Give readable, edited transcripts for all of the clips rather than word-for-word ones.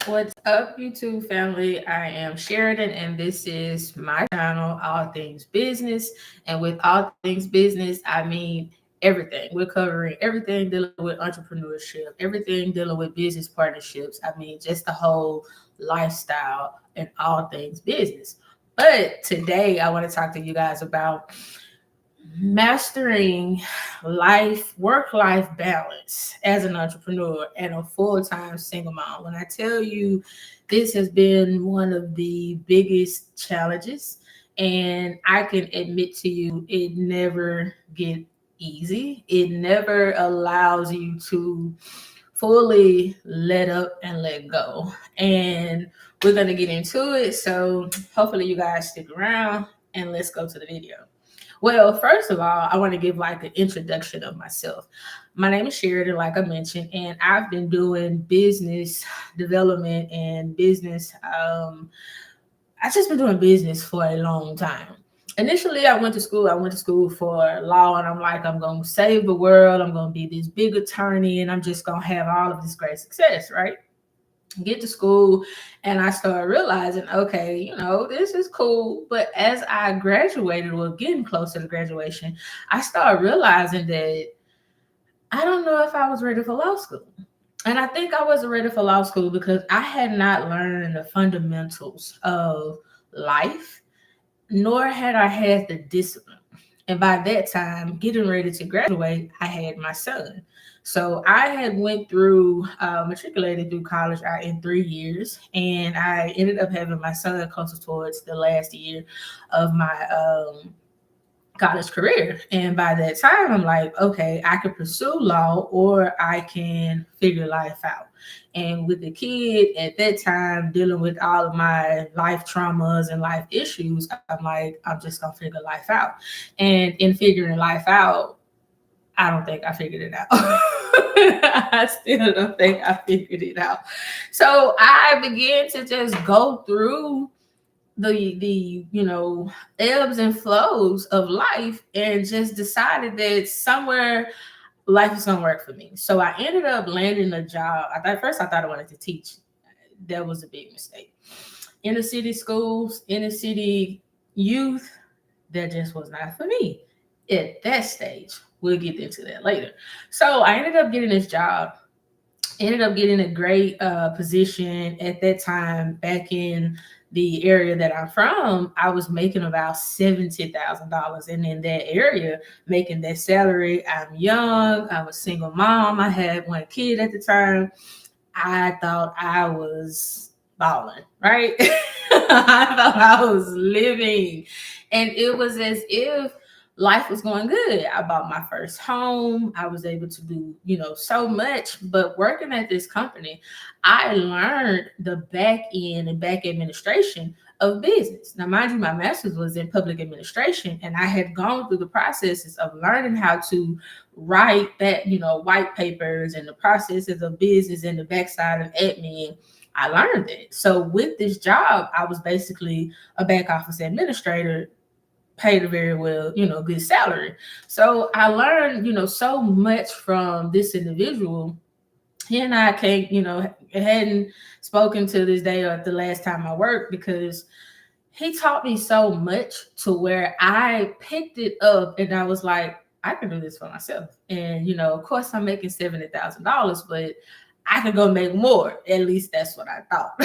What's up, YouTube family? I am Sheridan, and this is my channel, All Things Business. And with all things business, I mean everything. We're covering everything dealing with entrepreneurship, everything dealing with business partnerships. I mean, just the whole lifestyle and all things business. But today, I want to talk to you guys about mastering work life balance as an entrepreneur and a full-time single mom. When I tell you this has been one of the biggest challenges, and I can admit to you it never get easy. It never allows you to fully let up and let go. And we're going to get into it, so hopefully you guys stick around, and let's go to the video. Well, first of all, I want to give like an introduction of myself. My name is Sheridan, like I mentioned, and I've been doing business development and business. I've just been doing business for a long time. Initially, I went to school. I went to school for law, and I'm like, I'm going to save the world. I'm going to be this big attorney, and I'm just going to have all of this great success, right? Get to school, and I started realizing, okay, this is cool. But as I graduated, or getting closer to graduation, I started realizing that I don't know if I was ready for law school. And I think I wasn't ready for law school because I had not learned the fundamentals of life, nor had I had the discipline. And by that time, getting ready to graduate, I had my son. So I had went through, matriculated through college out in 3 years, and I ended up having my son closer towards the last year of my college career. And by that time, I'm like, okay, I could pursue law or I can figure life out. And with the kid at that time, dealing with all of my life traumas and life issues, I'm like, I'm just going to figure life out. And in figuring life out, I don't think I figured it out. I still don't think I figured it out. So I began to just go through the ebbs and flows of life, and just decided that somewhere life is gonna work for me. So I ended up landing a job. I thought I wanted to teach. That was a big mistake. Inner city schools, inner city youth, that just was not for me at that stage. We'll get into that later. So I ended up getting this job, ended up getting a great position at that time back in the area that I'm from. I was making about $70,000, and in that area, making that salary. I'm young. I'm a single mom. I had one kid at the time. I thought I was balling, right? I thought I was living, and it was as if life was going good. I bought my first home. I was able to do, so much. But working at this company, I learned the back end and back administration of business. Now, mind you, my master's was in public administration, and I had gone through the processes of learning how to write that, white papers and the processes of business and the backside of admin. I learned it. So with this job, I was basically a back office administrator, paid a very well, good salary. So I learned, so much from this individual. He and I can't, hadn't spoken to this day or the last time I worked, because he taught me so much to where I picked it up and I was like, I can do this for myself. And, of course I'm making $70,000, but I could go make more. At least that's what I thought.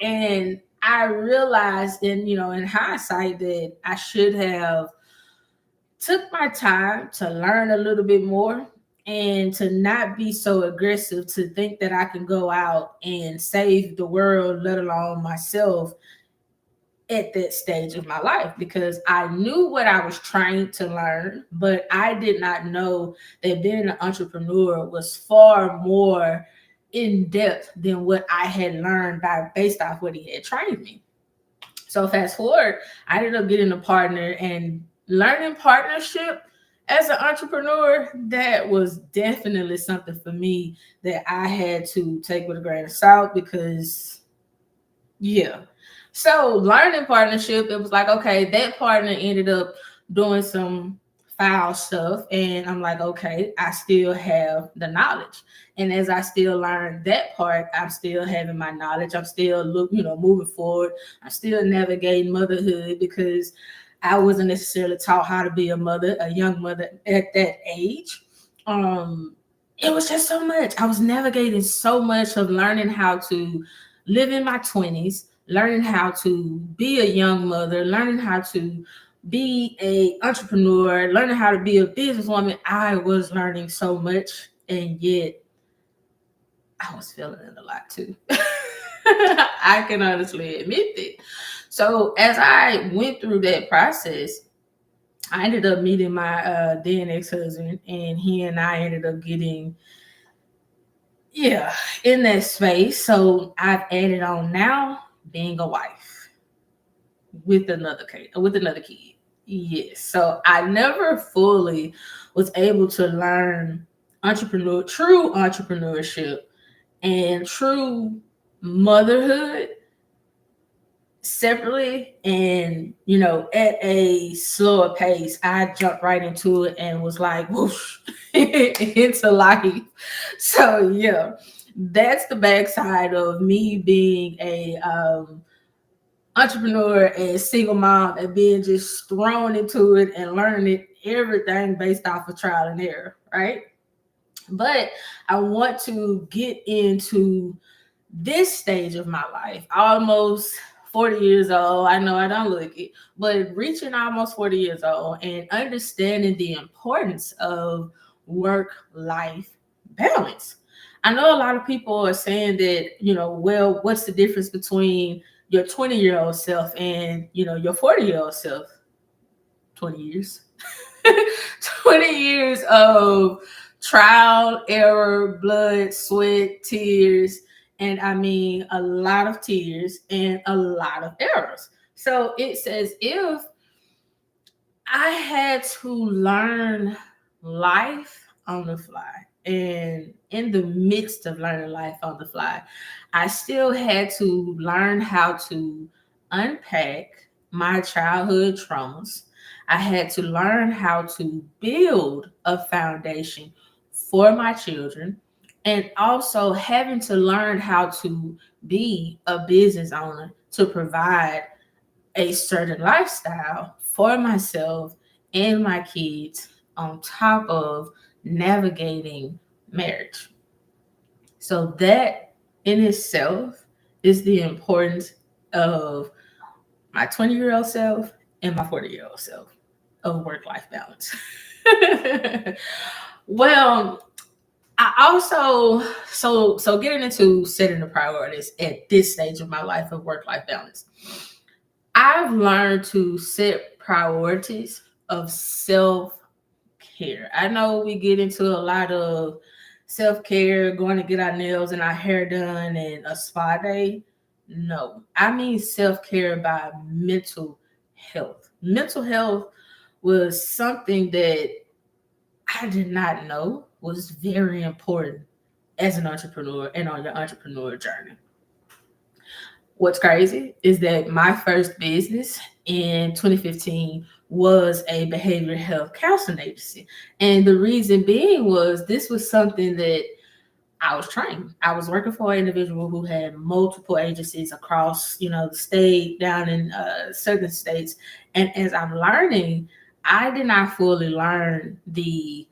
And I realized in hindsight that I should have took my time to learn a little bit more, and to not be so aggressive to think that I can go out and save the world, let alone myself, at that stage of my life, because I knew what I was trying to learn, but I did not know that being an entrepreneur was far more in depth than what I had learned based off what he had trained me. So fast forward, I ended up getting a partner, and learning partnership as an entrepreneur, that was definitely something for me that I had to take with a grain of salt, because yeah. So learning partnership, it was like, okay, that partner ended up doing some file stuff, and I'm like, okay, I still have the knowledge. And as I still learn that part, I'm still having my knowledge. I'm still moving forward. I'm still navigating motherhood because I wasn't necessarily taught how to be a mother, a young mother at that age. Um, it was just so much. I was navigating so much of learning how to live in my 20s, learning how to be a young mother, learning how to be a entrepreneur, learning how to be a businesswoman. I was learning so much, and yet I was feeling it a lot too. I can honestly admit that. So as I went through that process, I ended up meeting my then ex-husband, and he and I ended up getting, yeah, in that space. So I've added on now being a wife with another kid. Yes. So I never fully was able to learn true entrepreneurship and true motherhood separately, and at a slower pace. I jumped right into it and was like whoosh into life. So yeah, that's the backside of me being a entrepreneur and single mom, and being just thrown into it and learning everything based off of trial and error, right? But I want to get into this stage of my life, almost 40 years old. I know I don't look it, but reaching almost 40 years old and understanding the importance of work-life balance. I know a lot of people are saying that, well, what's the difference between your 20-year-old self and, your 40-year-old self? 20 years. 20 years of trial, error, blood, sweat, tears, and I mean a lot of tears and a lot of errors. So it's as if I had to learn life on the fly. And in the midst of learning life on the fly, I still had to learn how to unpack my childhood traumas. I had to learn how to build a foundation for my children, and also having to learn how to be a business owner to provide a certain lifestyle for myself and my kids, on top of navigating marriage. So that in itself is the importance of my 20-year-old self and my 40-year-old self of work-life balance. Well, I also, so getting into setting the priorities at this stage of my life of work-life balance, I've learned to set priorities of self-care. I know we get into a lot of self-care, going to get our nails and our hair done and a spa day. No, I mean self-care by mental health. Mental health was something that I did not know was very important as an entrepreneur and on your entrepreneur journey. What's crazy is that my first business in 2015 was a behavioral health counseling agency. And the reason being was this was something that I was trained. I was working for an individual who had multiple agencies across, the state, down in certain states. And as I'm learning, I did not fully learn the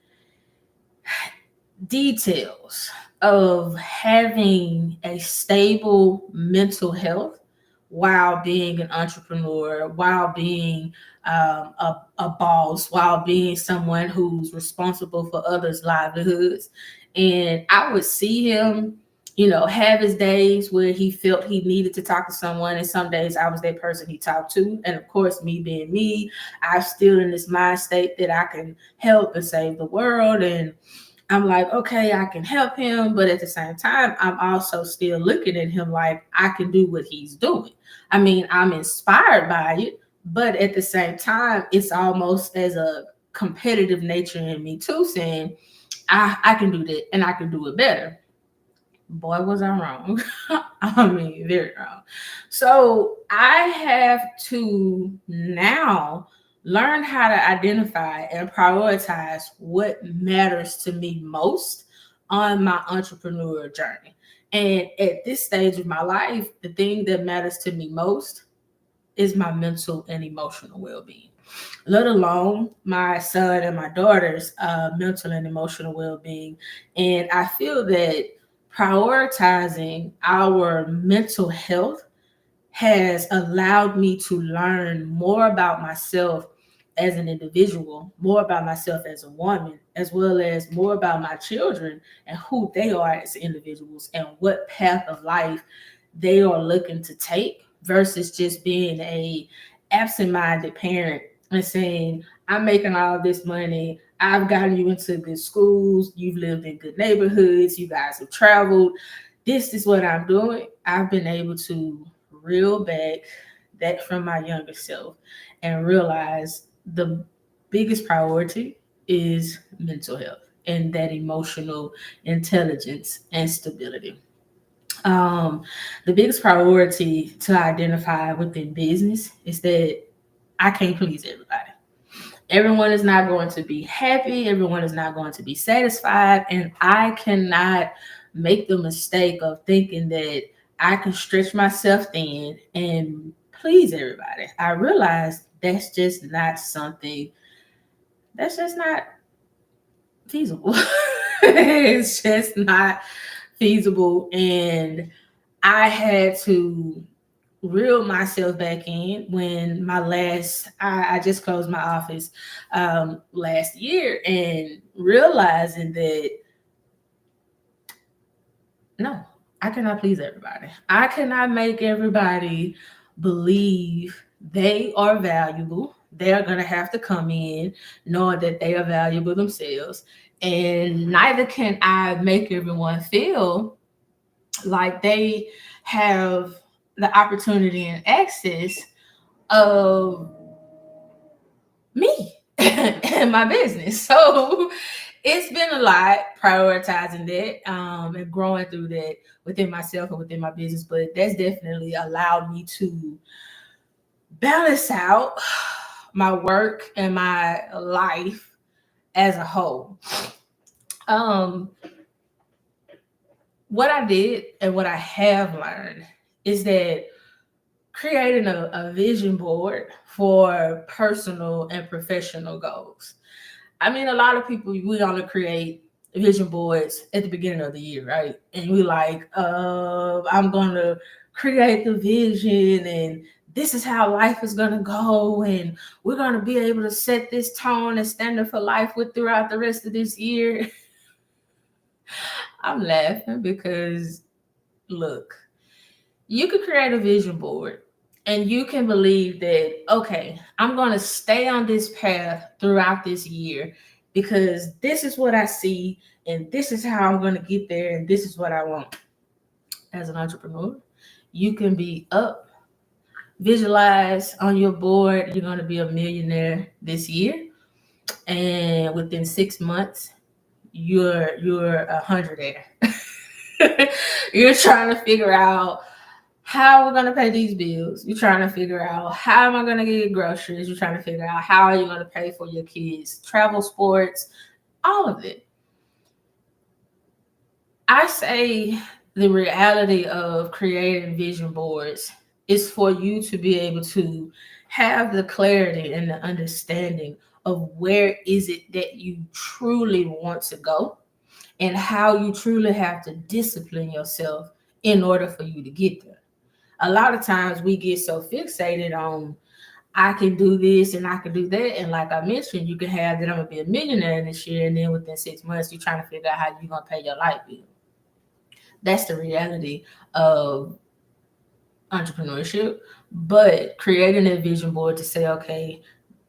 details of having a stable mental health while being an entrepreneur, while being a boss, while being someone who's responsible for others' livelihoods. And I would see him, have his days where he felt he needed to talk to someone. And some days I was that person he talked to. And of course, me being me, I'm still in this mind state that I can help and save the world. And I'm like, okay, I can help him. But at the same time, I'm also still looking at him like I can do what he's doing. I mean, I'm inspired by it, but at the same time, it's almost as a competitive nature in me too, saying, I can do that and I can do it better. Boy, was I wrong. I mean, very wrong. So I have to now learn how to identify and prioritize what matters to me most on my entrepreneurial journey. And at this stage of my life, the thing that matters to me most is my mental and emotional well-being, let alone my son and my daughter's mental and emotional well-being. And I feel that prioritizing our mental health has allowed me to learn more about myself as an individual, more about myself as a woman, as well as more about my children and who they are as individuals and what path of life they are looking to take versus just being a absent-minded parent and saying, I'm making all this money, I've gotten you into good schools, you've lived in good neighborhoods, you guys have traveled, this is what I'm doing. I've been able to reel back that from my younger self and realize the biggest priority is mental health and that emotional intelligence and stability. Um, the biggest priority to identify within business is that I can't please everybody. Everyone is not going to be happy. Everyone is not going to be satisfied. And I cannot make the mistake of thinking that I can stretch myself thin and please everybody. I realize that's just not something, that's just not feasible. It's just not feasible. And I had to reel myself back in when I just closed my office last year and realizing that no, I cannot please everybody. I cannot make everybody believe they are valuable. They're going to have to come in knowing that they are valuable themselves. And neither can I make everyone feel like they have the opportunity and access of me and my business. So it's been a lot prioritizing that and growing through that within myself and within my business. But that's definitely allowed me to balance out my work and my life as a whole. Um, what I did and what I have learned is that creating a vision board for personal and professional goals. I mean, a lot of people, we only create vision boards at the beginning of the year, right? And we like, I'm going to create the vision and this is how life is going to go. And we're going to be able to set this tone and standard for life with throughout the rest of this year. I'm laughing because look, you could create a vision board and you can believe that, okay, I'm going to stay on this path throughout this year because this is what I see and this is how I'm going to get there and this is what I want. As an entrepreneur, you can be up, visualize on your board, you're going to be a millionaire this year. And within 6 months, you're a hundredaire. You're trying to figure out how we're going to pay these bills. You're trying to figure out how am I going to get groceries. You're trying to figure out how are you going to pay for your kids' travel, sports, all of it. I say the reality of creating vision boards is for you to be able to have the clarity and the understanding of where is it that you truly want to go and how you truly have to discipline yourself in order for you to get there. A lot of times we get so fixated on I can do this and I can do that. And like I mentioned, you can have that I'm gonna be a millionaire this year, and then within 6 months, you're trying to figure out how you're gonna pay your light bill. That's the reality of entrepreneurship. But creating a vision board to say, okay,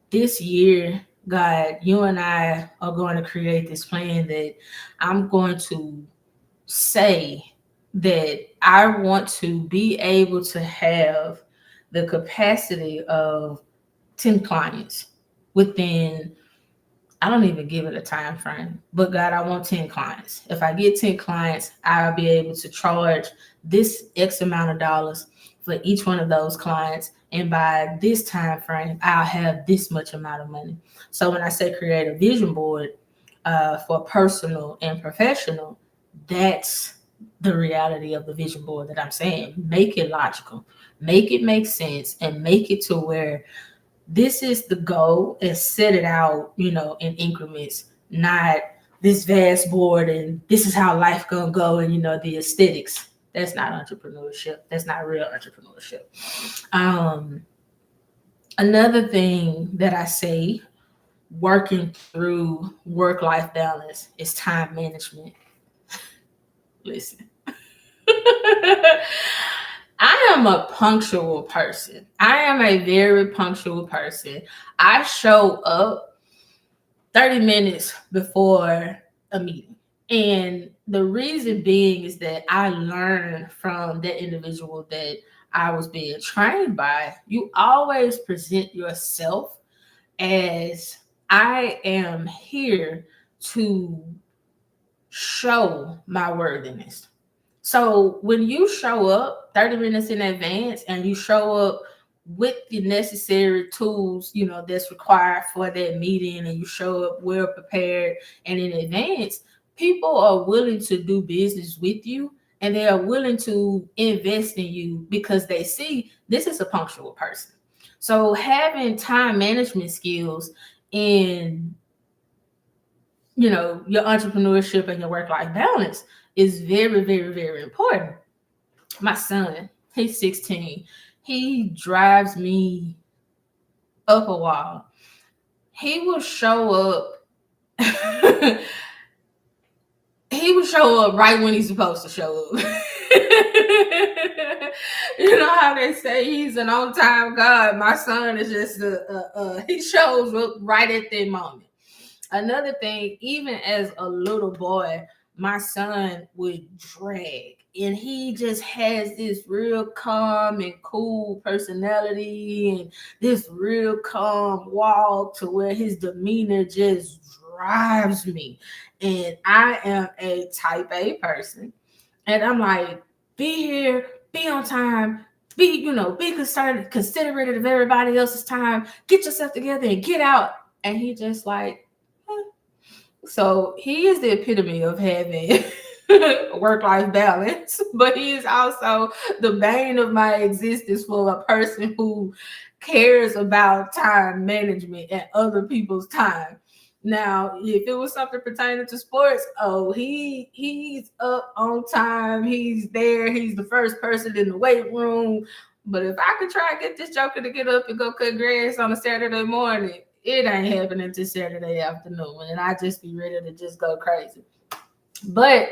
this year, God, you and I are going to create this plan that I'm going to say that I want to be able to have the capacity of 10 clients within, I don't even give it a time frame, but God, I want 10 clients. If I get 10 clients, I'll be able to charge this X amount of dollars for each one of those clients and by this time frame, I'll have this much amount of money. So when I say create a vision board for personal and professional, that's the reality of the vision board that I'm saying. Make it logical, make it make sense, and make it to where this is the goal and set it out, in increments, not this vast board and this is how life gonna go and the aesthetics. That's not entrepreneurship. That's not real entrepreneurship. Um, Another thing that I say working through work-life balance is time management. Listen. I am a punctual person. I am a very punctual person. I show up 30 minutes before a meeting. And the reason being is that I learned from that individual that I was being trained by. You always present yourself as I am here to show my worthiness. So when you show up 30 minutes in advance and you show up with the necessary tools, that's required for that meeting, and you show up well prepared and in advance, people are willing to do business with you and they are willing to invest in you because they see this is a punctual person. So having time management skills in your entrepreneurship and your work-life balance is very, very, very important. My son, he's 16. He drives me up a wall. He will show up. He will show up right when he's supposed to show up. You know how they say he's an on-time God. My son is just he shows up right at that moment. Another thing, even as a little boy, my son would drag, and he just has this real calm and cool personality and this real calm walk to where his demeanor just drives me. And I am a type A person, and I'm like, be here, be on time, be concerned, considerate of everybody else's time, get yourself together and get out. And he just like, so he is the epitome of having work-life balance, but he is also the bane of my existence for a person who cares about time management and other people's time. Now, if it was something pertaining to sports, he's up on time, he's there, he's the first person in the weight room. But if I could try and get this joker to get up and go cut grass on a Saturday morning, it ain't happening until Saturday afternoon, and I just be ready to just go crazy. But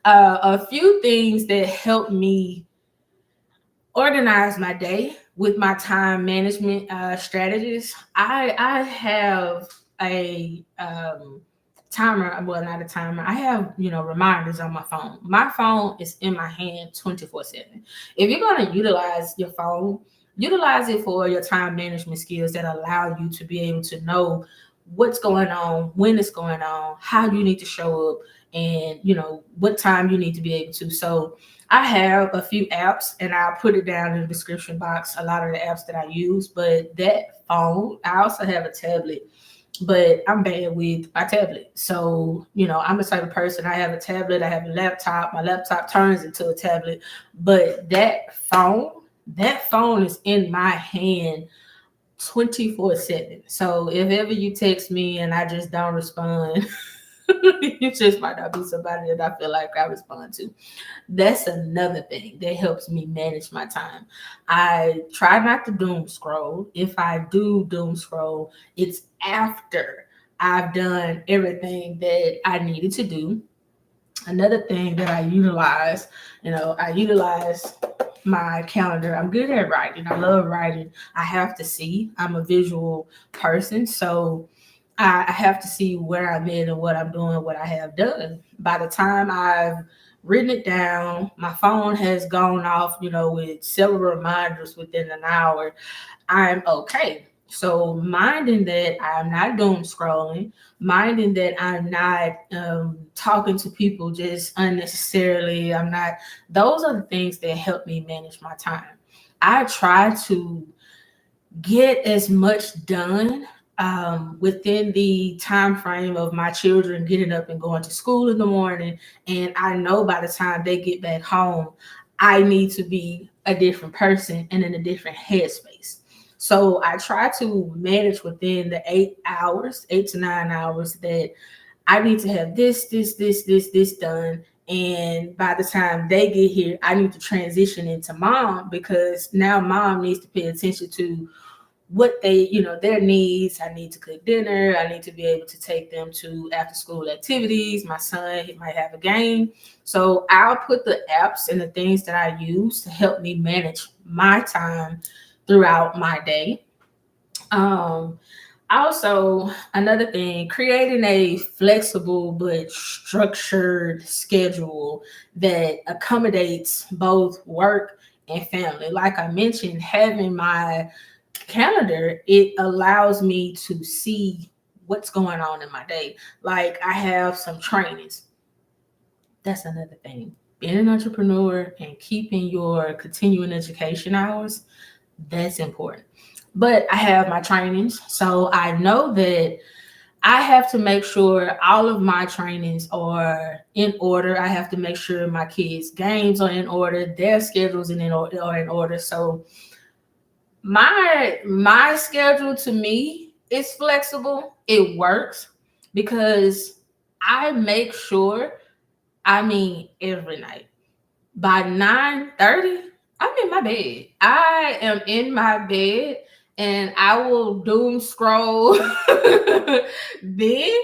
a few things that help me organize my day with my time management strategies. I have a timer. Well, not a timer. I have reminders on my phone. My phone is in my hand 24/7. If you're going to utilize your phone, utilize it for your time management skills that allow you to be able to know what's going on, when it's going on, how you need to show up, and what time you need to be able to. So I have a few apps, and I'll put it down in the description box, a lot of the apps that I use. But that phone, I also have a tablet, but I'm bad with my tablet. So, I'm the type of person, I have a tablet, I have a laptop, my laptop turns into a tablet, but that phone is in my hand 24/7. So if ever you text me and I just don't respond, you just might not be somebody that I feel like I respond to. That's another thing that helps me manage my time. I try not to doom scroll. If I do doom scroll, it's after I've done everything that I needed to do. Another thing that I utilize my calendar. I'm good at writing. I love writing. I have to see. I'm a visual person, so I have to see where I'm in and what I'm doing, what I have done. By the time I've written it down, my phone has gone off, with several reminders within an hour, I'm okay. So minding that I'm not doom scrolling, minding that I'm not talking to people just unnecessarily. Those are the things that help me manage my time. I try to get as much done within the time frame of my children getting up and going to school in the morning. And I know by the time they get back home, I need to be a different person and in a different headspace. So I try to manage within the 8 hours, 8 to 9 hours, that I need to have this done. And by the time they get here, I need to transition into mom, because now mom needs to pay attention to what they, their needs. I need to cook dinner. I need to be able to take them to after school activities. My son, he might have a game. So I'll put the apps and the things that I use to help me manage my time throughout my day. Um, Also, another thing, creating a flexible but structured schedule that accommodates both work and family. Like I mentioned, having my calendar, it allows me to see what's going on in my day. Like I have some trainings. That's another thing. Being an entrepreneur and keeping your continuing education hours, that's important. But I have my trainings, so I know that I have to make sure all of my trainings are in order. I have to make sure my kids' games are in order, their schedules are in order. So my schedule, to me, is flexible. It works because I make sure, every night by 9:30, I'm in my bed. I am in my bed, and I will doom scroll then.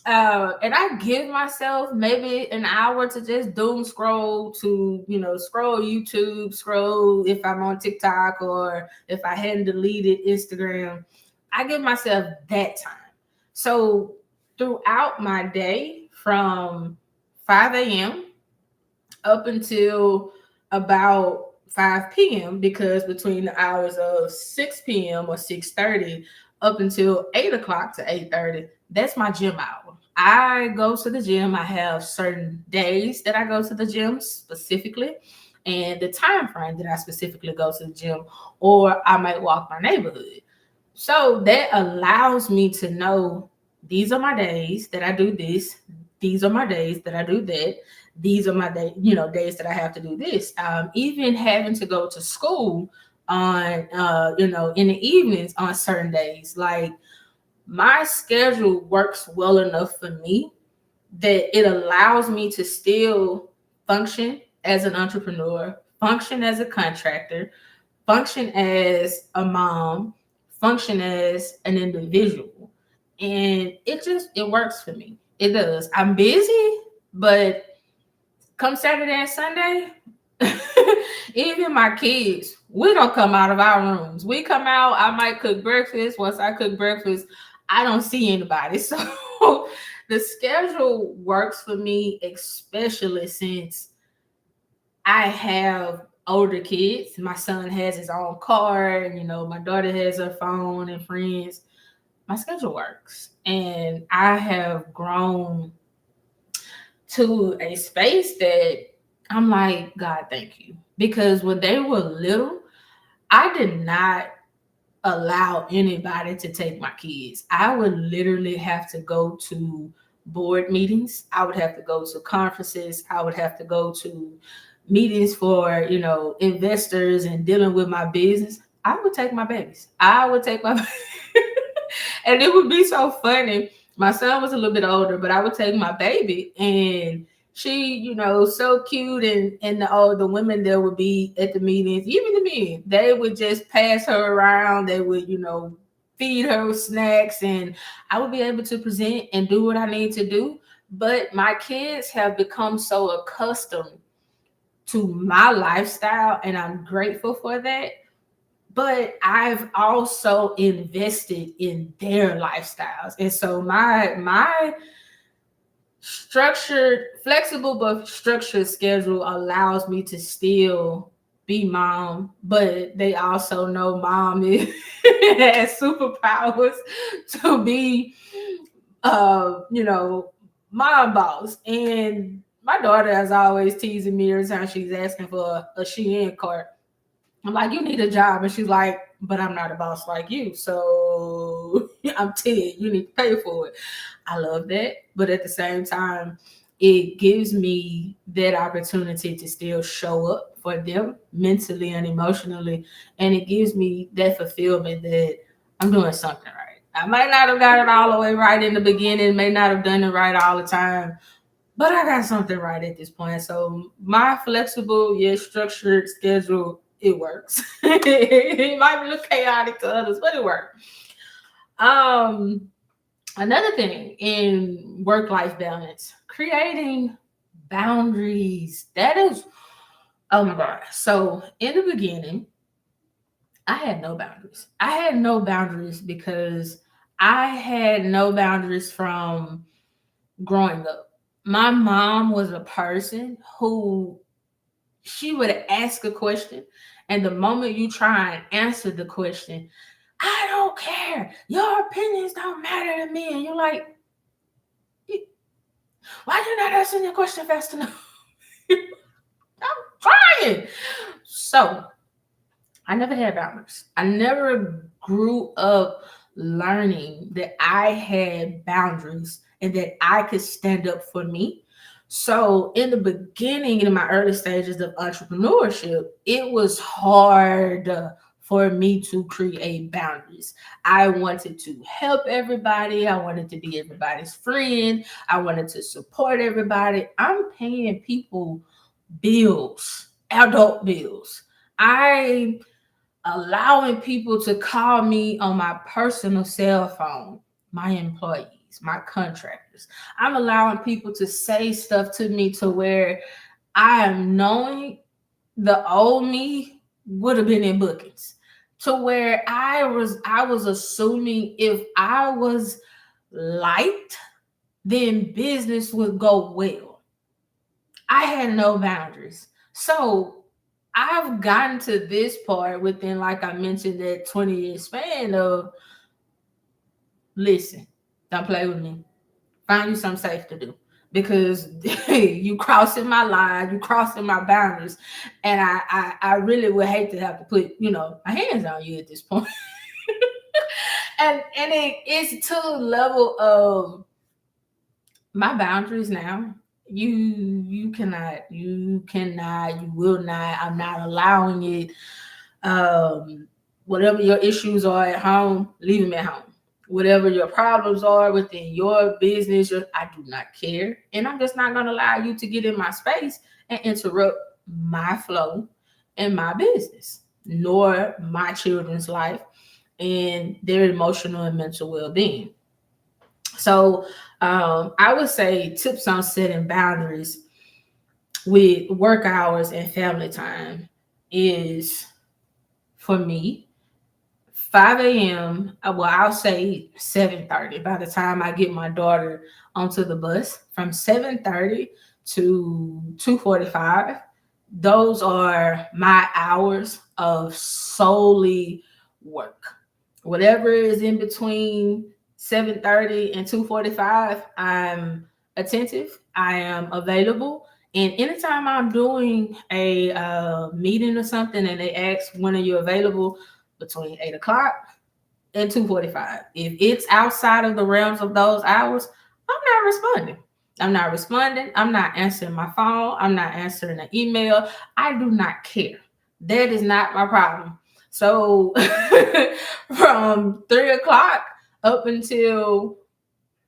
And I give myself maybe an hour to just doom scroll, to, scroll YouTube, scroll if I'm on TikTok, or if I hadn't deleted Instagram. I give myself that time. So throughout my day from 5 a.m. up until about 5 p.m., because between the hours of 6 p.m. or 6:30 up until 8 o'clock to 8:30, that's my gym hour. I go to the gym. I have certain days that I go to the gym specifically, and the time frame that I specifically go to the gym, or I might walk my neighborhood. So that allows me to know these are my days that I do this. These are my days that I do that. These are my days that I have to do this. Even having to go to school on, in the evenings on certain days. Like my schedule works well enough for me that it allows me to still function as an entrepreneur, function as a contractor, function as a mom, function as an individual. And it works for me. It does. I'm busy, but come Saturday and Sunday, even my kids, we don't come out of our rooms. We come out, I might cook breakfast. Once I cook breakfast, I don't see anybody. So the schedule works for me, especially since I have older kids. My son has his own car, and my daughter has her phone and friends. My schedule works. And I have grown to a space that I'm like, God, thank you. Because when they were little, I did not allow anybody to take my kids. I would literally have to go to board meetings. I would have to go to conferences. I would have to go to meetings for, investors and dealing with my business. I would take my babies. I would take my and it would be so funny. My son was a little bit older, but I would take my baby, and she, so cute, and the women that would be at the meetings, even the men, they would just pass her around. They would, feed her with snacks, and I would be able to present and do what I need to do. But my kids have become so accustomed to my lifestyle, and I'm grateful for that. But I've also invested in their lifestyles. And so my structured, flexible but structured schedule allows me to still be mom, but they also know mom has superpowers to be mom boss. And my daughter is always teasing me every time she's asking for a Shein cart. I'm like, you need a job. And she's like, but I'm not a boss like you. So I'm 10. You need to pay for it. I love that. But at the same time, it gives me that opportunity to still show up for them mentally and emotionally. And it gives me that fulfillment that I'm doing something right. I might not have got it all the way right in the beginning, may not have done it right all the time, but I got something right at this point. So my flexible yet structured schedule, it works. It might look chaotic to others, but it works. Um, Another thing in work-life balance, creating boundaries. That is, oh my God. So in the beginning, I had no boundaries. I had no boundaries because I had no boundaries from growing up. My mom was a person who she would ask a question, and the moment you try and answer the question, I don't care. Your opinions don't matter to me. And you're like, why you not answering the question fast enough? I'm trying. So I never had boundaries. I never grew up learning that I had boundaries and that I could stand up for me. So in the beginning, in my early stages of entrepreneurship, it was hard for me to create boundaries. I wanted to help everybody. I wanted to be everybody's friend. I wanted to support everybody. I'm paying people bills, adult bills. I allowing people to call me on my personal cell phone, my employees, my contractors. I'm allowing people to say stuff to me to where I am knowing the old me would have been in bookings. To where I was assuming if I was liked, then business would go well. I had no boundaries. So I've gotten to this part within, like I mentioned, that 20-year span of listen, don't play with me. Find you something safe to do. Because you crossing my line, you crossing my boundaries. And I really would hate to have to put, my hands on you at this point. And it's to the level of my boundaries now. You will not, I'm not allowing it. Whatever your issues are at home, leave them at home. Whatever your problems are within your business, I do not care. And I'm just not going to allow you to get in my space and interrupt my flow and my business, nor my children's life and their emotional and mental well-being. So I would say tips on setting boundaries with work hours and family time is, for me, 5 a.m. Well, I'll say 7:30. By the time I get my daughter onto the bus, from 7:30 to 2:45, those are my hours of solely work. Whatever is in between 7:30 and 2:45, I'm attentive. I am available. And anytime I'm doing a meeting or something and they ask, when are you available? Between 8 o'clock and 2:45. If it's outside of the realms of those hours, I'm not responding. I'm not responding. I'm not answering my phone. I'm not answering an email. I do not care. That is not my problem. So from 3 o'clock up until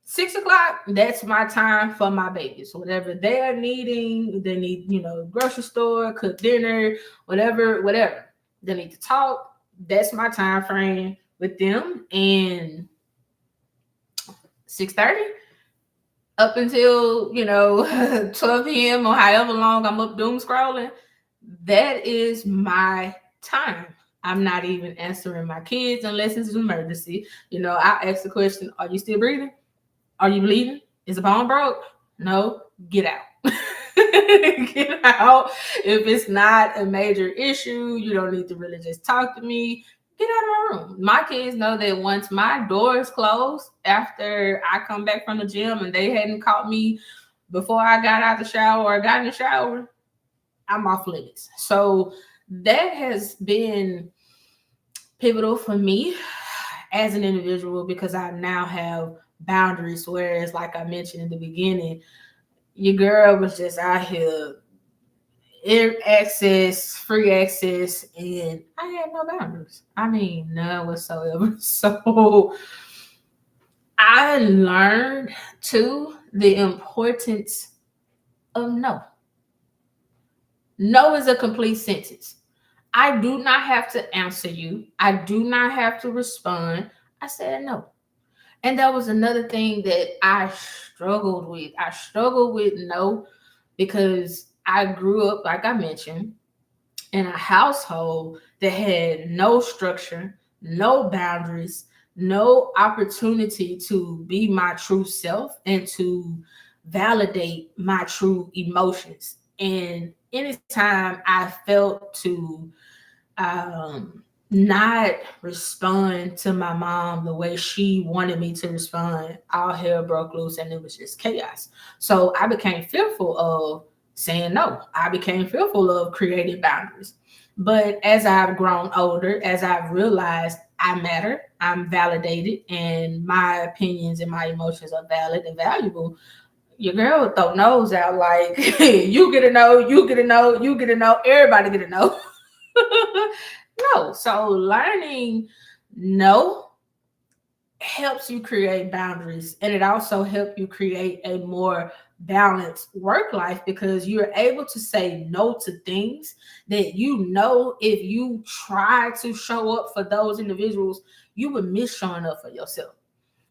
6 o'clock, that's my time for my babies. Whatever they're needing, they need, grocery store, cook dinner, whatever. They need to talk. That's my time frame with them. And 6:30 up until 12 p.m. or however long I'm up doom scrolling, that is my time. I'm not even answering my kids unless it's an emergency. I ask the question, are you still breathing? Are you bleeding? Is the bone broke? No, get out. Get out. If it's not a major issue, you don't need to really just talk to me. Get out of my room. My kids know that once my door is closed, after I come back from the gym and they hadn't caught me before I got out the shower or got in the shower, I'm off limits. So that has been pivotal for me as an individual because I now have boundaries. Whereas, like I mentioned in the beginning, your girl was just out here air access, free access, and I had no boundaries. I mean, none whatsoever. So I learned too the importance of no. No is a complete sentence. I do not have to answer you. I do not have to respond. I said no. And that was another thing that I struggled with. I struggled with no because I grew up, like I mentioned, in a household that had no structure, no boundaries, no opportunity to be my true self and to validate my true emotions. And anytime I felt to not respond to my mom the way she wanted me to respond, all hell broke loose and it was just chaos. So I became fearful of saying no. I became fearful of creating boundaries. But as I've grown older, as I've realized I matter, I'm validated, and my opinions and my emotions are valid and valuable, your girl would throw nose out like, you get a no, you get a no, you get a no, everybody get a no. No. So learning no helps you create boundaries, and it also helps you create a more balanced work life because you're able to say no to things that you know if you try to show up for those individuals, you would miss showing up for yourself.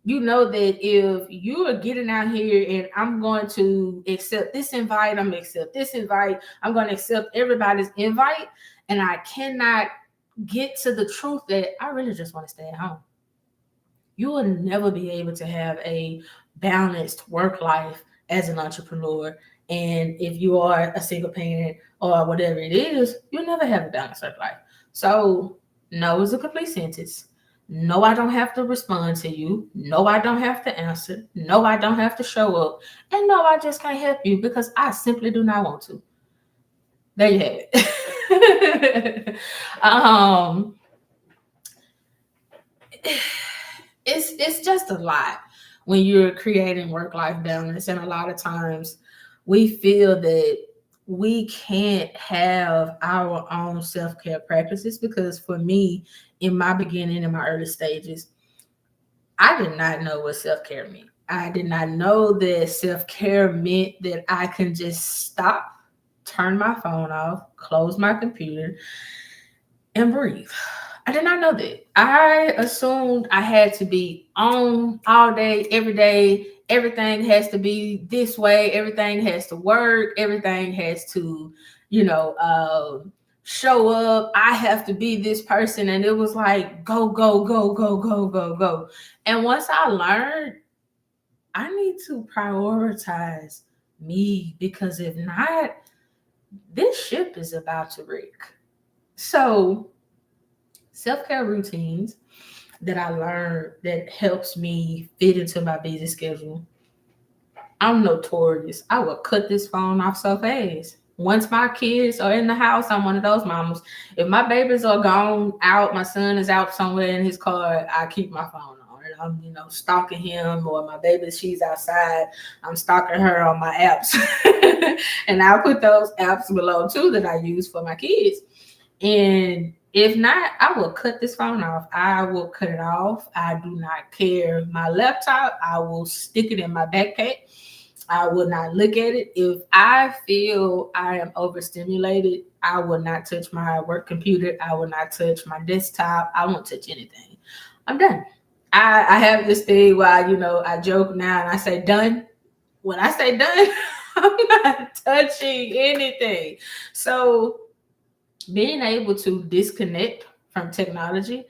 You know that if you are getting out here and I'm going to accept this invite, I'm going to accept this invite, I'm going to accept everybody's invite, and I cannot get to the truth that I really just want to stay at home. You will never be able to have a balanced work life as an entrepreneur. And if you are a single parent or whatever it is, you'll never have a balanced work life. So, no is a complete sentence. No, I don't have to respond to you. No, I don't have to answer. No, I don't have to show up. And no, I just can't help you because I simply do not want to. There you have it. It's just a lot when you're creating work-life balance, and a lot of times we feel that we can't have our own self-care practices because for me, in my beginning, in my early stages, I did not know what self-care meant. I did not know that self-care meant that I can just stop, turn my phone off, close my computer, and breathe. I did not know that. I assumed I had to be on all day, every day. Everything has to be this way. Everything has to work. Everything has to, show up. I have to be this person. And it was like, go, go, go, go, go, go, go. And once I learned, I need to prioritize me because if not, this ship is about to wreck. So, self-care routines that I learned that helps me fit into my busy schedule. I'm notorious. I will cut this phone off so fast. Once my kids are in the house, I'm one of those mamas. If my babies are gone out, my son is out somewhere in his car, I keep my phone on. And I'm, stalking him, or my baby, she's outside, I'm stalking her on my apps. And I'll put those apps below too that I use for my kids. And if not, I will cut this phone off. I will cut it off. I do not care. My laptop, I will stick it in my backpack. I will not look at it. If I feel I am overstimulated, I will not touch my work computer. I will not touch my desktop. I won't touch anything. I'm done. I have this thing where, I joke now and I say done. When I say done, I'm not touching anything. So being able to disconnect from technology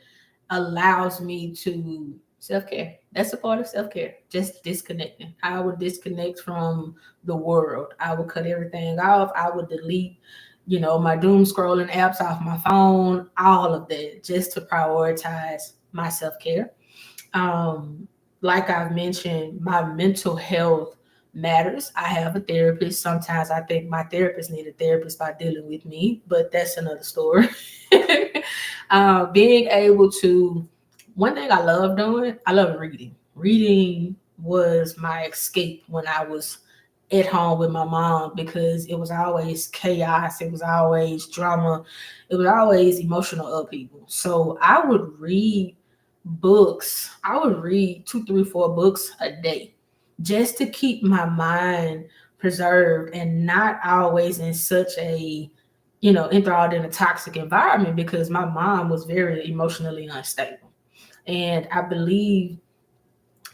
allows me to self-care. That's a part of self-care, just disconnecting. I would disconnect from the world. I would cut everything off. I would delete, my doom scrolling apps off my phone, all of that, just to prioritize my self-care. Like I've mentioned, my mental health matters. I have a therapist. Sometimes I think my therapist need a therapist by dealing with me, but that's another story. Being able to, one thing I love doing, I love reading. Reading was my escape when I was at home with my mom because it was always chaos, it was always drama, it was always emotional upheaval. So I would read books. I would read two, three, four books a day just to keep my mind preserved and not always in such a, enthralled in a toxic environment because my mom was very emotionally unstable. And I believe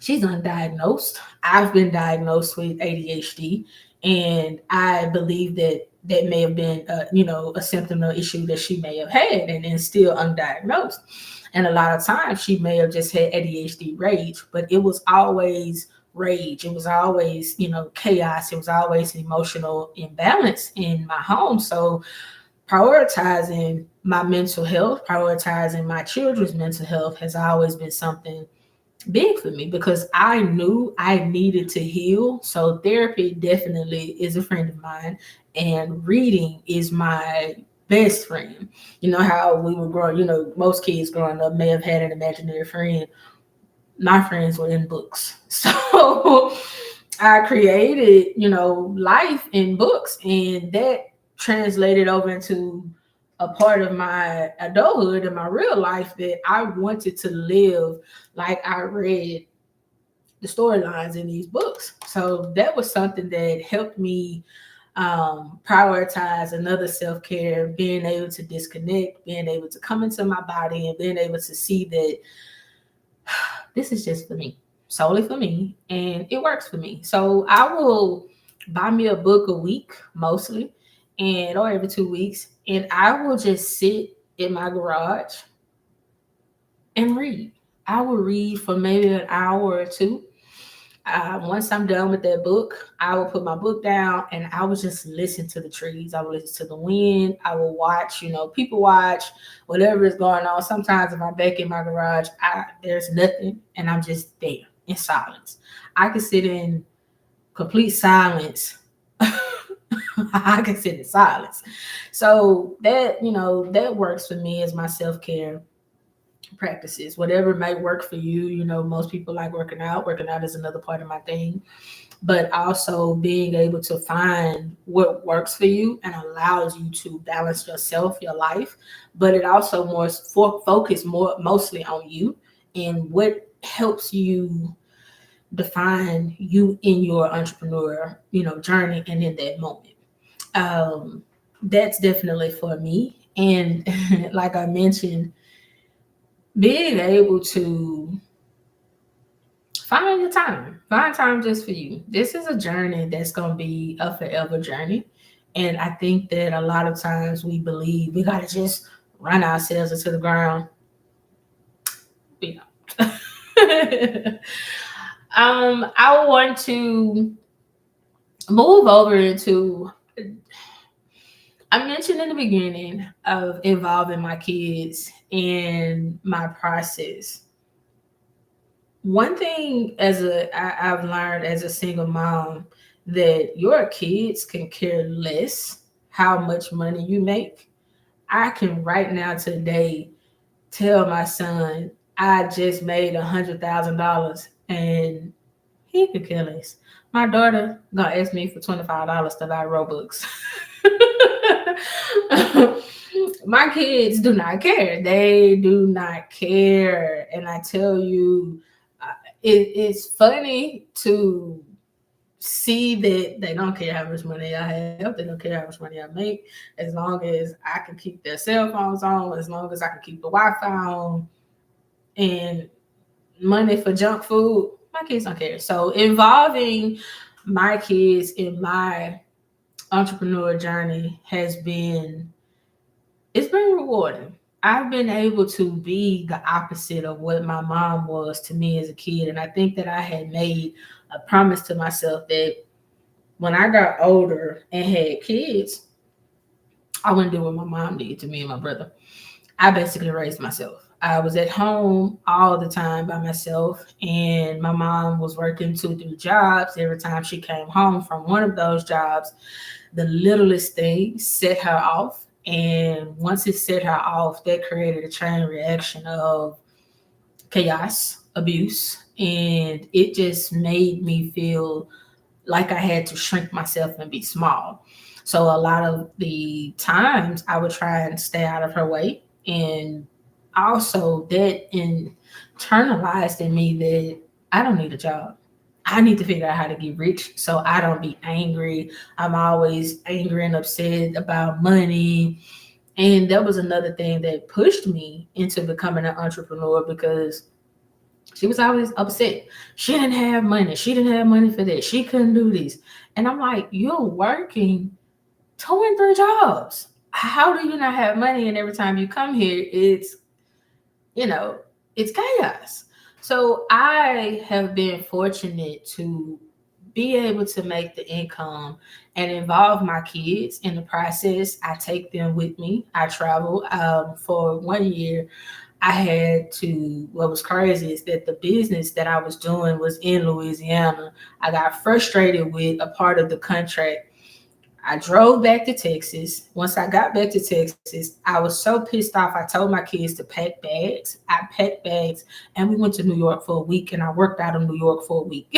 she's undiagnosed. I've been diagnosed with ADHD, and I believe that that may have been, a symptom or issue that she may have had, and then still undiagnosed. And a lot of times, she may have just had ADHD rage, but it was always rage. It was always, chaos. It was always emotional imbalance in my home. So prioritizing my mental health, prioritizing my children's mental health has always been something big for me because I knew I needed to heal. So therapy definitely is a friend of mine, and reading is my best friend. You know how we were growing, most kids growing up may have had an imaginary friend. My friends were in books. So I created, life in books, and that translated over into a part of my adulthood and my real life that I wanted to live like I read the storylines in these books. So that was something that helped me prioritize another self care, being able to disconnect, being able to come into my body, and being able to see that this is just for me, solely for me, and it works for me. So I will buy me a book a week mostly, and or every 2 weeks, and I will just sit in my garage and read. I will read for maybe an hour or two. Once I'm done with that book, I will put my book down and I will just listen to the trees. I will listen to the wind. I will watch, people watch, whatever is going on. Sometimes if I'm back in my garage, there's nothing and I'm just there in silence. I can sit in complete silence. I can sit in silence. So that works for me as my self-care practices, whatever might work for you. Most people like working out. Working out is another part of my thing, but also being able to find what works for you and allows you to balance yourself, your life, but it also more focus more mostly on you and what helps you define you in your entrepreneur, journey and in that moment. Um, that's definitely for me. And like I mentioned, being able to find time just for you. This is a journey that's going to be a forever journey. And I think that a lot of times we believe we got to just run ourselves into the ground. We don't. I want to move over into, I mentioned in the beginning of involving my kids in my process. One thing I've learned as a single mom, that your kids can care less how much money you make. I can right now today tell my son I just made $100,000 and he could care less. My daughter gonna ask me for $25 to buy Robux. My kids do not care. They do not care. And I tell you, it's funny to see that they don't care how much money I have. They don't care how much money I make. As long as I can keep their cell phones on, as long as I can keep the Wi-Fi on, and money for junk food, my kids don't care. So involving my kids in my entrepreneur journey it's been rewarding. I've been able to be the opposite of what my mom was to me as a kid. And I think that I had made a promise to myself that when I got older and had kids, I wouldn't do what my mom did to me and my brother. I basically raised myself. I was at home all the time by myself, and my mom was working 2, 3 jobs. Every time she came home from one of those jobs, the littlest thing set her off. And once it set her off, that created a chain reaction of chaos, abuse, and it just made me feel like I had to shrink myself and be small. So a lot of the times I would try and stay out of her way. And also that internalized in me that I don't need a job. I need to figure out how to get rich so I don't be angry. I'm always angry and upset about money. And that was another thing that pushed me into becoming an entrepreneur because she was always upset. She didn't have money. She didn't have money for that. She couldn't do this. And I'm like, you're working 2 and 3 jobs. How do you not have money? And every time you come here, you know, it's chaos. So I have been fortunate to be able to make the income and involve my kids in the process. I take them with me. I travel. For 1 year, I had to, what was crazy is that the business that I was doing was in Louisiana. I got frustrated with a part of the contract. I drove back to Texas. Once I got back to Texas, I was so pissed off. I told my kids to pack bags. I packed bags and we went to New York for a week and I worked out in New York for a week.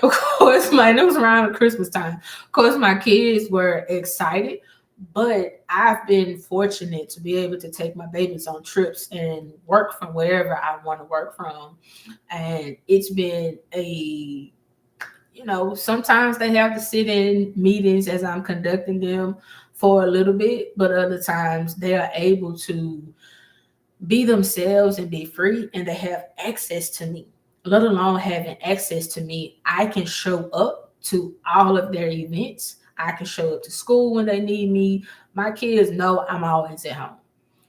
Of course, it was around Christmas time. Of course, my kids were excited, but I've been fortunate to be able to take my babies on trips and work from wherever I want to work from. And it's been sometimes they have to sit in meetings as I'm conducting them for a little bit, but other times they are able to be themselves and be free, and they have access to me. Let alone having access to me, I can show up to all of their events. I can show up to school when they need me. My kids know I'm always at home.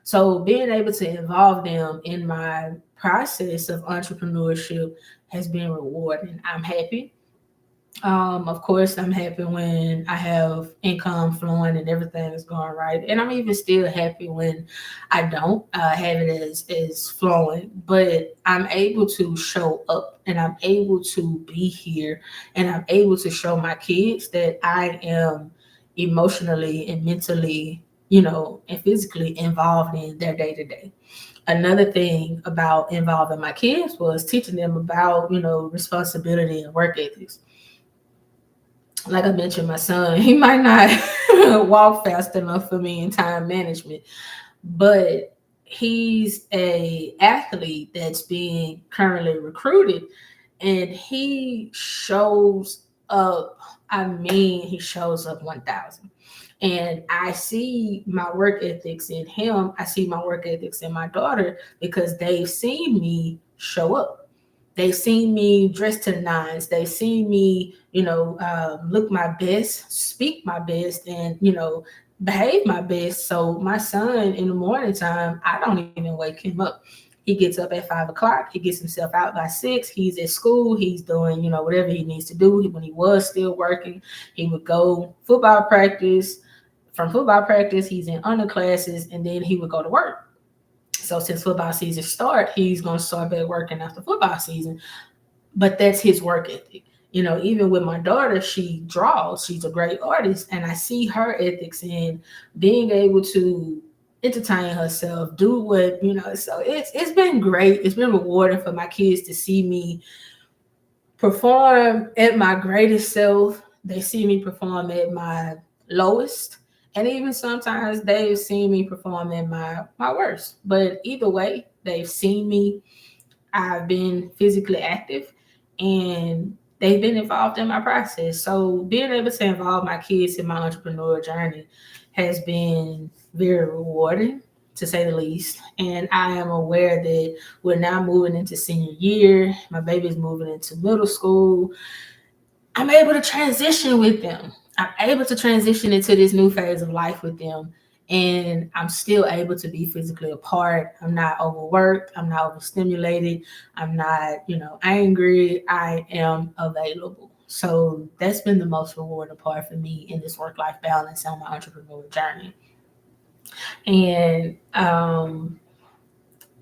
So being able to involve them in my process of entrepreneurship has been rewarding. I'm happy. Of course, I'm happy when I have income flowing and everything is going right, and I'm even still happy when I don't have it as flowing. But I'm able to show up, and I'm able to be here, and I'm able to show my kids that I am emotionally and mentally, and physically involved in their day to day. Another thing about involving my kids was teaching them about, responsibility and work ethics. Like I mentioned, my son, he might not walk fast enough for me in time management, but he's a athlete that's being currently recruited, and he shows up. I mean, he shows up 1,000. And I see my work ethics in him. I see my work ethics in my daughter because they've seen me show up. They've seen me dress to the nines. They've seen me, look my best, speak my best, and, behave my best. So my son in the morning time, I don't even wake him up. He gets up at 5 o'clock. He gets himself out by 6. He's at school. He's doing, whatever he needs to do. When he was still working, he would go football practice. From football practice, he's in under classes, and then he would go to work. So since football season start, he's going to start back working after football season. But that's his work ethic. Even with my daughter, she draws. She's a great artist, and I see her ethics in being able to entertain herself, do what. So it's been great. It's been rewarding for my kids to see me perform at my greatest self. They see me perform at my lowest. And even sometimes they've seen me perform at my worst. But either way, they've seen me. I've been physically active, and they've been involved in my process. So being able to involve my kids in my entrepreneurial journey has been very rewarding, to say the least. And I am aware that we're now moving into senior year. My baby's moving into middle school. I'm able to transition with them. I'm able to transition into this new phase of life with them. And I'm still able to be physically apart. I'm not overworked. I'm not overstimulated. I'm not, angry. I am available. So that's been the most rewarding part for me in this work-life balance on my entrepreneurial journey. And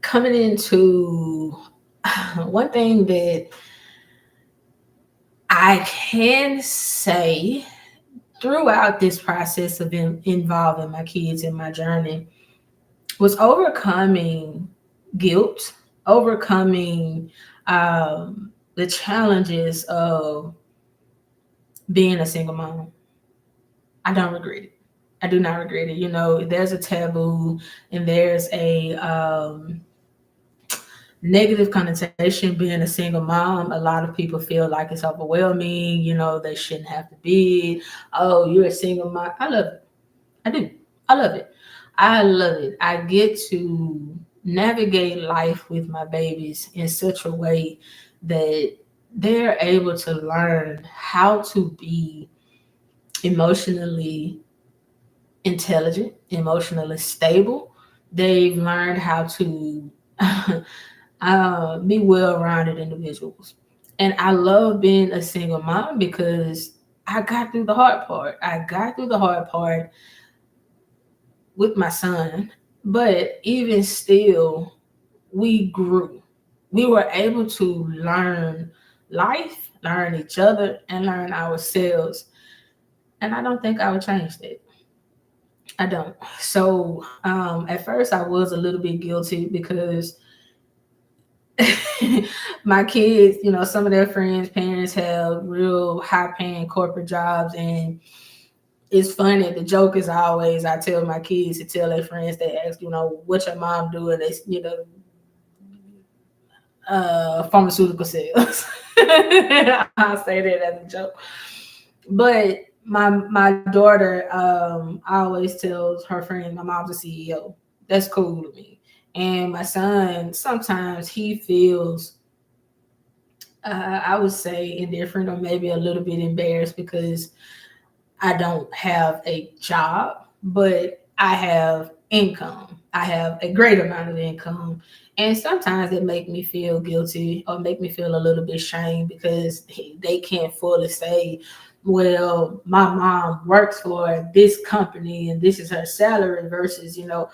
coming into one thing that I can say throughout this process of involving my kids in my journey was overcoming guilt, overcoming the challenges of being a single mom. I don't regret it. I do not regret it. You know, there's a taboo and there's a negative connotation being a single mom. A lot of people feel like it's overwhelming. You know, they shouldn't have to be. Oh, you're a single mom. I love it. I do. I love it. I love it. I get to navigate life with my babies in such a way that they're able to learn how to be emotionally intelligent, emotionally stable. They've learned how to be well-rounded individuals. And I love being a single mom because I got through the hard part. I got through the hard part with my son, but even still, we grew. We were able to learn life, learn each other, and learn ourselves. And I don't think I would change that. I don't. So at first, I was a little bit guilty because my kids, you know, some of their friends' parents have real high paying corporate jobs. And it's funny. The joke is always, I tell my kids to tell their friends, they ask, you know, what your mom do? And they, you know, pharmaceutical sales. I'll say that as a joke. But my daughter always tells her friends, my mom's a CEO. That's cool to me. And my son, sometimes he feels, I would say, indifferent or maybe a little bit embarrassed because I don't have a job, but I have income. I have a great amount of income. And sometimes it make me feel guilty or make me feel a little bit shame because they can't fully say, well, my mom works for this company and this is her salary versus, you know,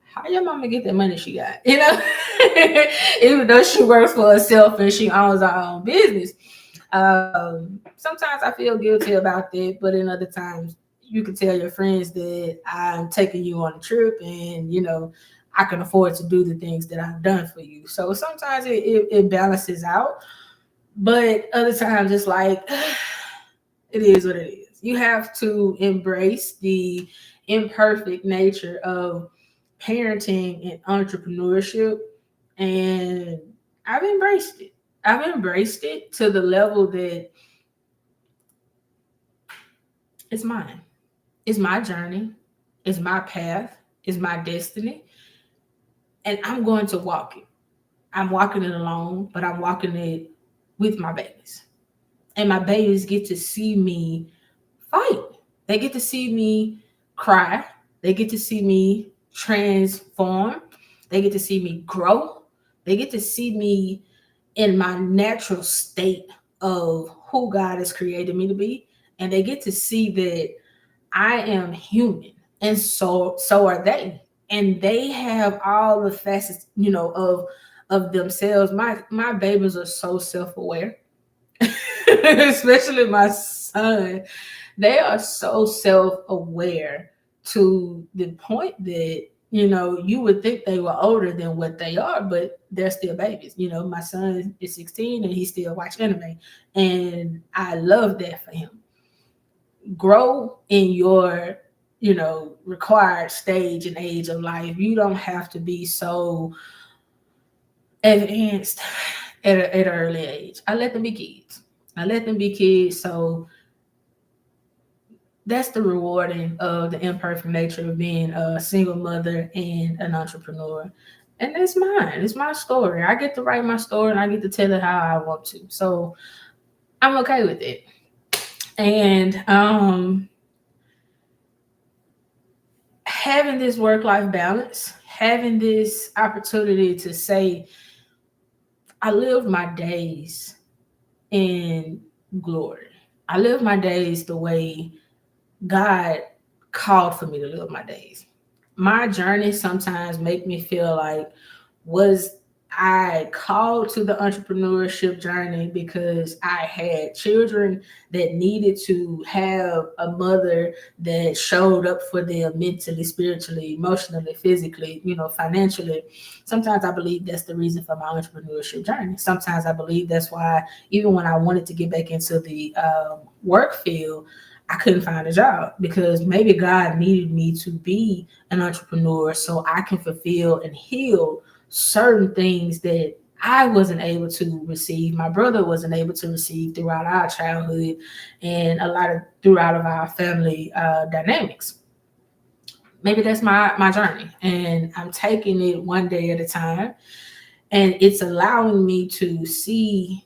how your mama get that money she got? You know, even though she works for herself and she owns her own business. Sometimes I feel guilty about that, but in other times you can tell your friends that I'm taking you on a trip and, you know, I can afford to do the things that I've done for you. So sometimes it balances out, but other times it's like, it is what it is. You have to embrace the imperfect nature of parenting and entrepreneurship. And I've embraced it. I've embraced it to the level that it's mine. It's my journey. It's my path. It's my destiny. And I'm going to walk it. I'm walking it alone, but I'm walking it with my babies. And my babies get to see me fight. They get to see me cry. They get to see me transform. They get to see me grow. They get to see me in my natural state of who God has created me to be. And they get to see that I am human. And so are they. And they have all the facets, you know, of themselves. My babies are so self-aware. Especially my son. They are so self-aware to the point that, you know, you would think they were older than what they are, but they're still babies. You know, my son is 16 and he still watch anime. And I love that for him. Grow in your, you know, required stage and age of life. You don't have to be so advanced at an early age. I let them be kids. I let them be kids. So that's the rewarding of the imperfect nature of being a single mother and an entrepreneur. And it's mine. It's my story. I get to write my story and I get to tell it how I want to. So I'm okay with it. And having this work-life balance, having this opportunity to say, I live my days in glory. I live my days the way God called for me to live my days. My journey sometimes make me feel like, Was I called to the entrepreneurship journey because I had children that needed to have a mother that showed up for them mentally, spiritually, emotionally, physically, financially. Sometimes I believe that's the reason for my entrepreneurship journey. Sometimes I believe that's why, even when I wanted to get back into the work field, I couldn't find a job because maybe God needed me to be an entrepreneur so I can fulfill and heal certain things that I wasn't able to receive, my brother wasn't able to receive throughout our childhood, and a lot of throughout of our family dynamics. Maybe that's my journey, and I'm taking it one day at a time, and it's allowing me to see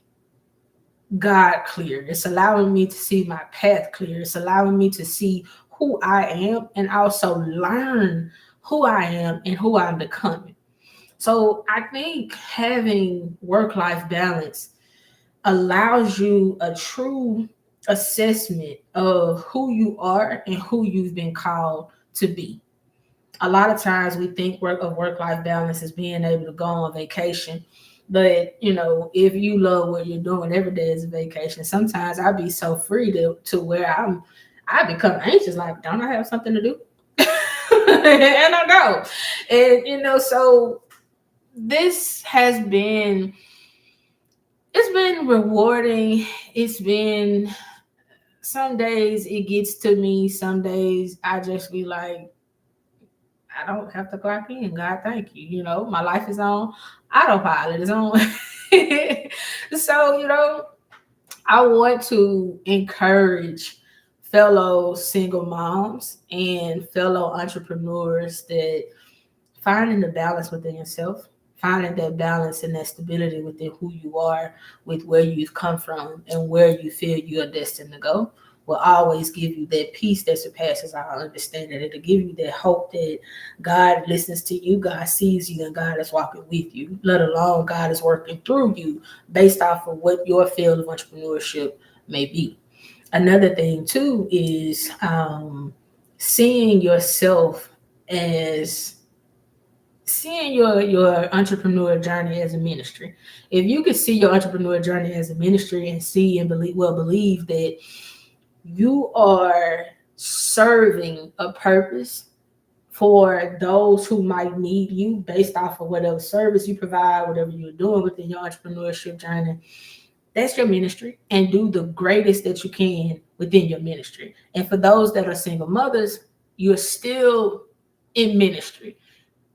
God clear. It's allowing me to see my path clear. It's allowing me to see who I am and also learn who I am and who I'm becoming. So I think having work-life balance allows you a true assessment of who you are and who you've been called to be. A lot of times we think work-life balance is being able to go on vacation. But if you love what you're doing, every day is a vacation. Sometimes I be so free to where I become anxious, like, don't I have something to do? And I don't. And so this has been it's been rewarding. It's been, some days it gets to me, some days I just be like, I don't have to clock in. God, thank you. My life is on autopilot. It's on. So, I want to encourage fellow single moms and fellow entrepreneurs that finding the balance within yourself, finding that balance and that stability within who you are, with where you've come from and where you feel you are destined to go, will always give you that peace that surpasses our understanding. It'll give you that hope that God listens to you, God sees you, and God is walking with you, let alone God is working through you based off of what your field of entrepreneurship may be. Another thing, too, is seeing yourself as seeing your entrepreneur journey as a ministry. If you could see your entrepreneur journey as a ministry and see and believe that you are serving a purpose for those who might need you based off of whatever service you provide, whatever you're doing within your entrepreneurship journey, that's your ministry, and do the greatest that you can within your ministry. And for those that are single mothers, you're still in ministry,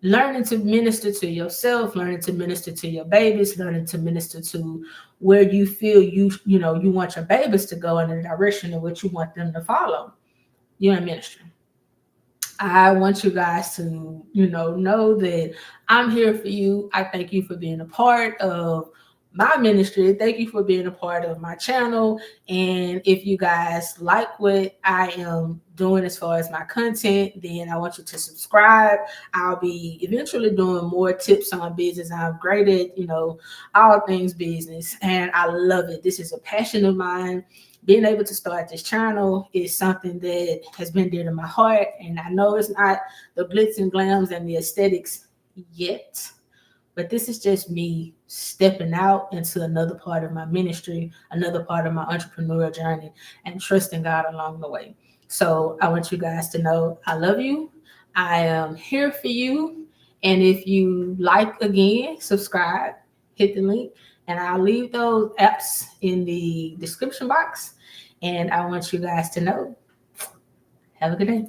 learning to minister to yourself, learning to minister to your babies, learning to minister to where you feel you want your babies to go in the direction in which you want them to follow. You're in ministry. I want you guys to, know that I'm here for you. I thank you for being a part of my ministry. Thank you for being a part of my channel. And if you guys like what I am doing as far as my content, then I want you to subscribe. I'll be eventually doing more tips on business. I'm great at, all things business, and I love it. This is a passion of mine. Being able to start this channel is something that has been dear to my heart, and I know it's not the glitz and glams and the aesthetics yet, but this is just me stepping out into another part of my ministry, another part of my entrepreneurial journey, and trusting God along the way. So I want you guys to know I love you. I am here for you. And if you like, again, subscribe, hit the link, and I'll leave those apps in the description box. And I want you guys to know, have a good day.